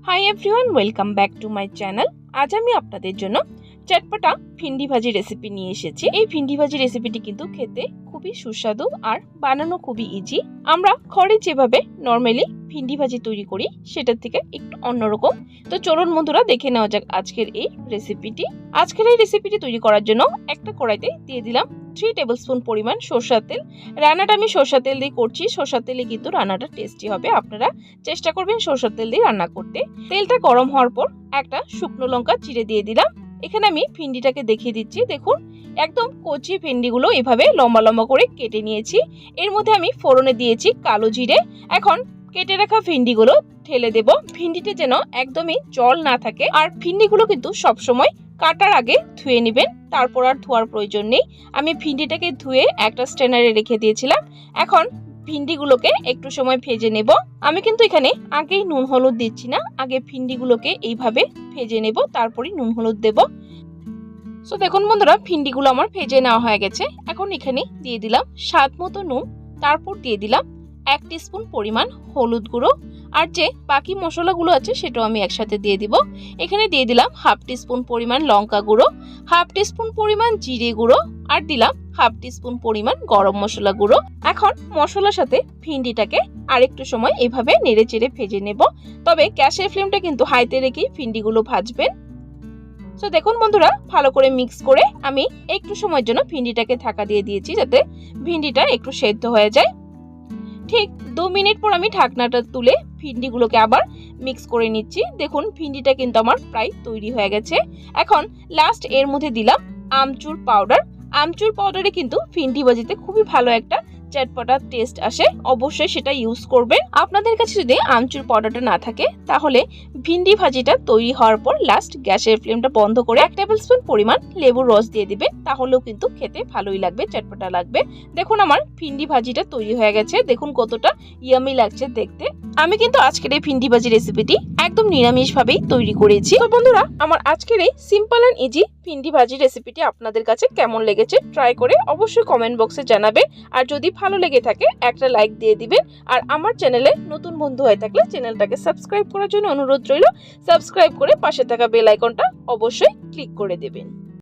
Hi everyone, welcome back to my channel. আজ আমি আপনাদের জন্য চটপটা ভিন্ডি ভাজি রেসিপি নিয়ে এসেছি। এই ভিন্ডি ভাজি রেসিপিটি কিন্তু খেতে খুবই সুস্বাদু আর বানানো খুবই ইজি। আমরা ঘরে যেভাবে নর্মালি ভিন্ডি ভাজি তৈরি করি সেটার থেকে একটু অন্যরকম। তো চলুন বন্ধুরা, দেখে নেওয়া যাক আজকের এই রেসিপিটি। আজকের এই রেসিপিটি তৈরি করার জন্য একটা কড়াইতে দিয়ে দিলাম 3 টেবিলস্পুন পরিমাণ সরষের তেল। রান্নাটা আমি সরষের তেল দিয়ে করছি। সরষের তেলে কিন্তু রান্নাটা টেস্টি হবে। আপনারা চেষ্টা করবেন সরষের তেল দিয়ে রান্না করতে। তেলটা গরম হওয়ার পর একটা শুকনো লঙ্কা চিড়ে দিয়ে দিলাম। এখানে আমি ভিন্ডিটাকে দেখিয়ে দিচ্ছি। দেখুন, একদম কচি ভিন্ডিগুলো এভাবে লম্বা লম্বা করে কেটে নিয়েছি। এর মধ্যে আমি ফোড়নে দিয়েছি কালো জিরে। এখন কেটে রাখা ভিন্ডিগুলো ঢেলে দেব। ভিন্ডিতে যেন একদমই জল না থাকে, আর ভিন্ডিগুলো কিন্তু সবসময় কাটার আগে ধুয়ে নেবেন, তারপর আর ধোয়ার প্রয়োজন নেই। আমি ভিন্ডিটাকে ধুয়ে একটা স্ট্রেনারে রেখে দিয়েছিলাম। এখন ভিন্ডিগুলোকে একটু সময় ভেজে নেব। আমি কিন্তু এখানে আগেই নুন হলুদ দিচ্ছি না, আগে ভিন্ডিগুলোকে এইভাবে ভেজে নেব, তারপরই নুন হলুদ দেব। সো দেখুন বন্ধুরা, ভিন্ডিগুলো আমার ভেজে নেওয়া হয়ে গেছে। এখন এখানে দিয়ে দিলাম স্বাদ মতো নুন, তারপর দিয়ে দিলাম 1 টিস্পুন পরিমাণ হলুদ গুঁড়ো, আর যে বাকি মশলাগুলো আছে সেটাও আমি একসাথে দিয়ে দিব। এখানে দিয়ে দিলাম 1/2 টিস্পুন পরিমাণ লঙ্কা গুঁড়ো, 1/2 টিস্পুন পরিমাণ জিরে গুঁড়ো, আর দিলাম 1/2 টিস্পুন পরিমাণ গরম মশলা গুঁড়ো। এখন মশলার সাথে ভিন্ডিটাকে আরেকটু সময় এভাবে নেড়ে চেড়ে ভেজে নেব। তবে গ্যাসের ফ্লেমটা কিন্তু হাইতে রেখে ভিন্ডিগুলো ভাজবেন। তো দেখুন বন্ধুরা, ভালো করে মিক্স করে আমি একটু সময়ের জন্য ভিন্ডিটাকে ঢাকা দিয়ে দিয়েছি, যাতে ভিন্ডিটা একটু সেদ্ধ হয়ে যায়। ঠিক 2 মিনিট পর আমি ঢাকনাটা তুলে ভিন্ডিগুলোকে আবার মিক্স করে নিচ্ছি। দেখুন, ভিন্ডিটা কিন্তু আমার প্রায় তৈরি হয়ে গেছে। এখন লাস্ট এর মধ্যে দিলাম আমচুর পাউডার। আমচুর পাউডারে কিন্তু ভিন্ডি ভাজিতে খুবই ভালো একটা চটপটা টেস্ট আসে। অবশ্যই সেটা ইউজ করবেন। আপনাদের কাছে যদি আমচুর পাউডারটা না থাকে, তাহলে ভিন্ডি ভাজিটা তৈরি হওয়ার পর লাস্ট গ্যাসের ফ্লেমটা বন্ধ করে 1 টেবিলস্পুন পরিমাণ লেবুর রস দিয়ে দিবেন, তাহলেও কিন্তু খেতে ভালোই লাগবে, চটপটা লাগবে। দেখুন, আমার ভিন্ডি ভাজিটা তৈরি হয়ে গেছে। দেখুন কতটা ইয়ামি লাগছে দেখতে। আমি কিন্তু আজকের এই ভিন্ডি ভাজি রেসিপিটি একদম নিরামিষ ভাবেই তৈরি করেছি। তো বন্ধুরা, আমার আজকের এই সিম্পল এন্ড ইজি ভিন্ডি ভাজি রেসিপিটি আপনাদের কাছে কেমন লেগেছে ট্রাই করে অবশ্যই কমেন্ট বক্সে জানাবেন। আর যদি ভালো লেগে থাকে একটা লাইক দিয়ে দিবেন। আর আমার চ্যানেলে নতুন বন্ধু হয়ে থাকলে চ্যানেলটাকে সাবস্ক্রাইব করার জন্য অনুরোধ রইল। সাবস্ক্রাইব করে পাশে থাকা বেল আইকনটা অবশ্যই ক্লিক করে দেবেন।